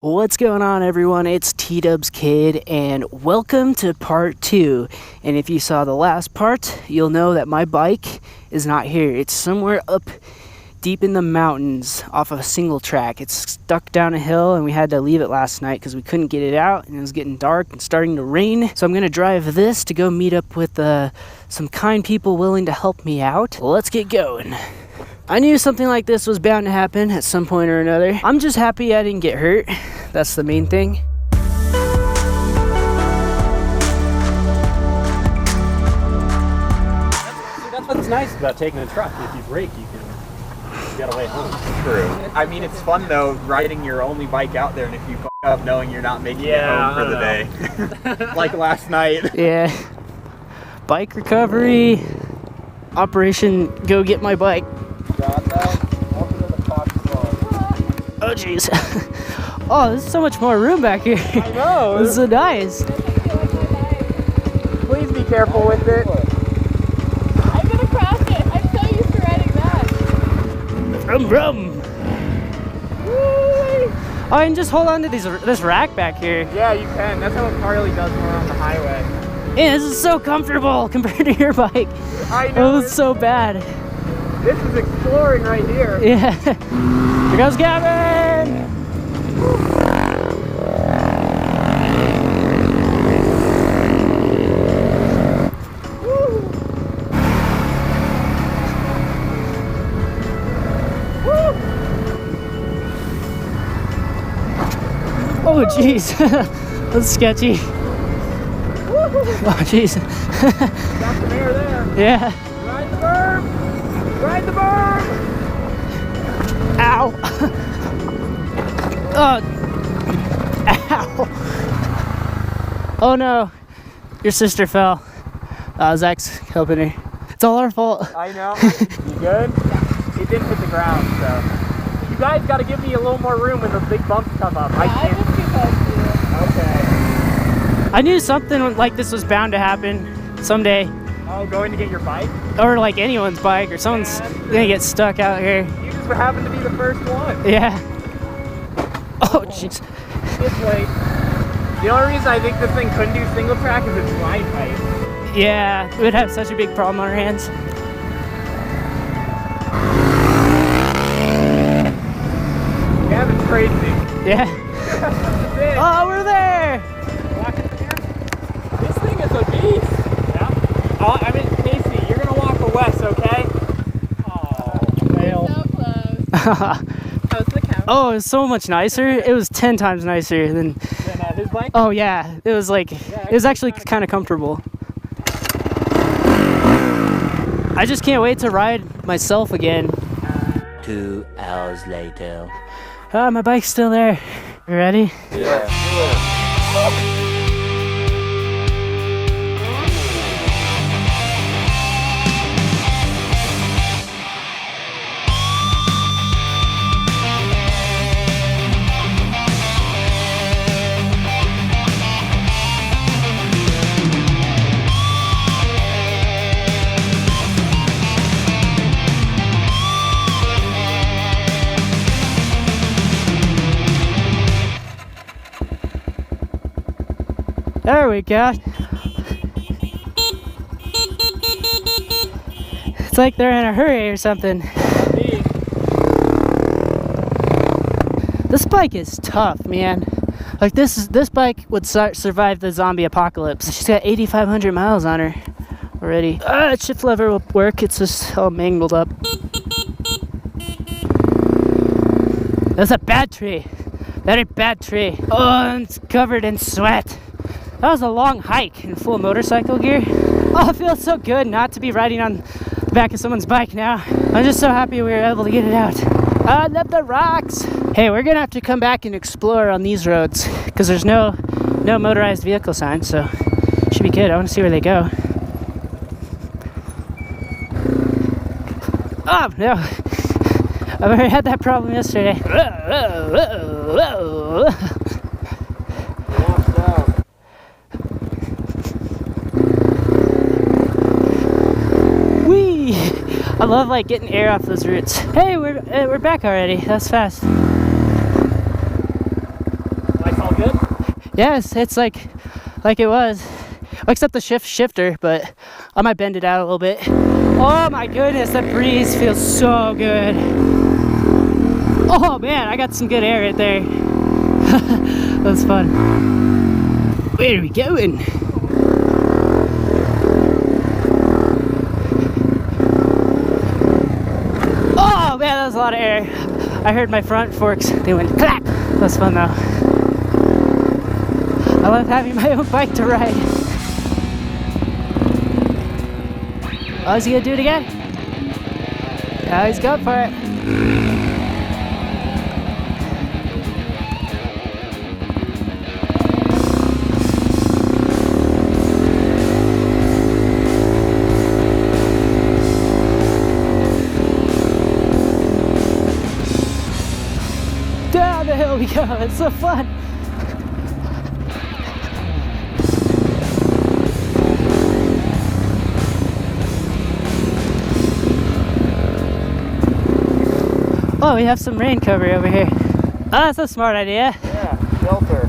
What's going on, everyone? It's TDubsKid and welcome to part 2. And if you saw the last part, you'll know that my bike is not here. It's somewhere up deep in the mountains off of a single track. It's stuck down a hill and we had to leave it last night because we couldn't get it out and it was getting dark and starting to rain. So I'm going to drive this to go meet up with some kind people willing to help me out. Let's get going. I knew something like this was bound to happen at some point or another. I'm just happy I didn't get hurt. That's the main thing. That's what's nice about taking a truck. If you break, you get away home. True. I mean, it's fun though, riding your only bike out there, and if you f*** up knowing you're not making it home for the day. Like last night. Yeah. Bike recovery. Operation Go Get My Bike. Oh jeez. Oh, there's so much more room back here. I know. This is so nice. Please be careful with it. I'm gonna crash it. I'm so used to riding that. Brum. Oh, and just hold on to this rack back here. Yeah, you can. That's how Carly does when we're on the highway. Yeah, this is so comfortable compared to your bike. I know. It was so bad. This is exploring right here. Yeah. Here goes Gavin! Oh jeez, that's sketchy. Oh jeez. Got some air there. Yeah. Ride the berm! Ride the berm! Ow! Oh. Ow! Oh no, your sister fell. Zach's helping her. It's all our fault. I know. You good? It didn't hit the ground, so. You guys got to give me a little more room when those big bumps come up. I I can't. was too close to you. Okay. I knew something like this was bound to happen someday. Oh, going to get your bike? Or like anyone's bike, or someone's gonna get stuck out here. You just happened to be the first one. Yeah. Oh jeez. It's late. The only reason I think this thing couldn't do single track is its ride height. Yeah, we'd have such a big problem on our hands. Yeah, it's crazy. Yeah. Big. Oh, we're there! Walk in here. This thing is a beast. Yeah. Oh, I mean, Casey, you're gonna walk the west, okay? Oh, fail. So close. How's the count? Oh, it was so much nicer. It was 10 times nicer than. Then his bike. Oh yeah, it was like it was actually kind of comfortable. I just can't wait to ride myself again. 2 hours later. My bike's still there. You ready? Yeah. There we go. It's like they're in a hurry or something. This bike is tough, man. Like this bike would survive the zombie apocalypse. She's got 8,500 miles on her already. Shift lever will work. It's just all mangled up. That's a bad tree. Very bad tree. Oh, it's covered in sweat. That was a long hike in full motorcycle gear. Oh, it feels so good not to be riding on the back of someone's bike now. I'm just so happy we were able to get it out. I love the rocks. Hey, we're gonna have to come back and explore on these roads because there's no motorized vehicle signs, so should be good. I want to see where they go. Oh no, I've already had that problem yesterday. Whee! I love like getting air off those roots. Hey, we're back already. That's fast. Yes, it's like it was, except the shifter, but I might bend it out a little bit. Oh my goodness, that breeze feels so good. Oh man, I got some good air right there. That was fun. Where are we going? Oh man, that was a lot of air. I heard my front forks, they went clack. That was fun though. I love having my own bike to ride. Oh, is he gonna do it again? Oh, he's going for it. Down the hill we go, it's so fun. Oh, we have some rain cover over here. Oh, that's a smart idea. Yeah, shelter.